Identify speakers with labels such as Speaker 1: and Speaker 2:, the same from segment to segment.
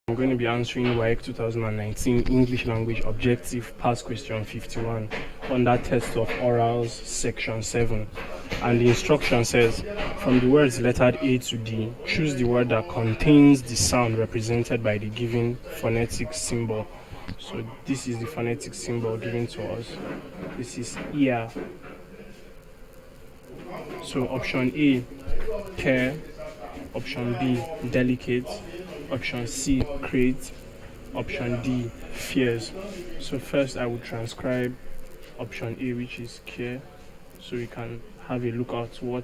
Speaker 1: I'm going to be answering Waec 2019 English Language Objective Past Question 51 under Test of Orals Section 7. And the instruction says, from the words lettered A to D, choose the word that contains the sound represented by the given phonetic symbol. So this is the phonetic symbol given to us. This is ear. So option A, care. Option B, delicate. Option C, create. Option D, fears. So first I will transcribe option A, which is care, so you can have a look at what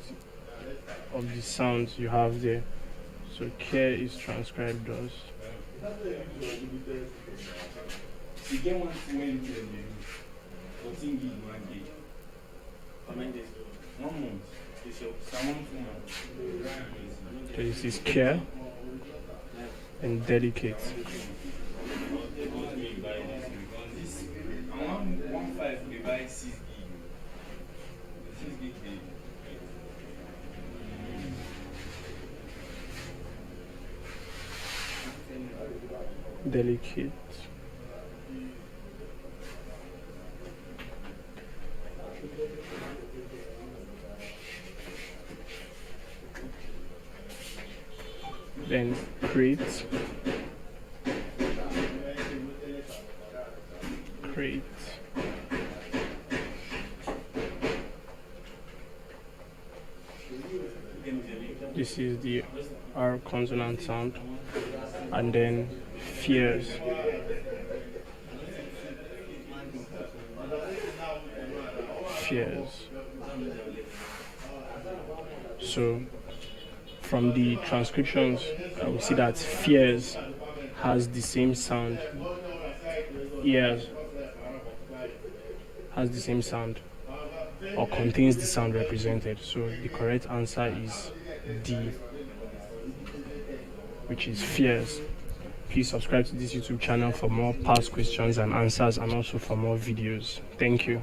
Speaker 1: of the sounds you have there. So care is transcribed as okay, this is care and delicate. Delicate. Then create. Create. This is the R consonant sound. And then fears. Fears. So from the transcriptions, I will see that fears has the same sound. Ears has the same sound, or contains the sound represented. So the correct answer is D, which is fears. Please subscribe to this YouTube channel for more past questions and answers, and also for more videos. Thank you.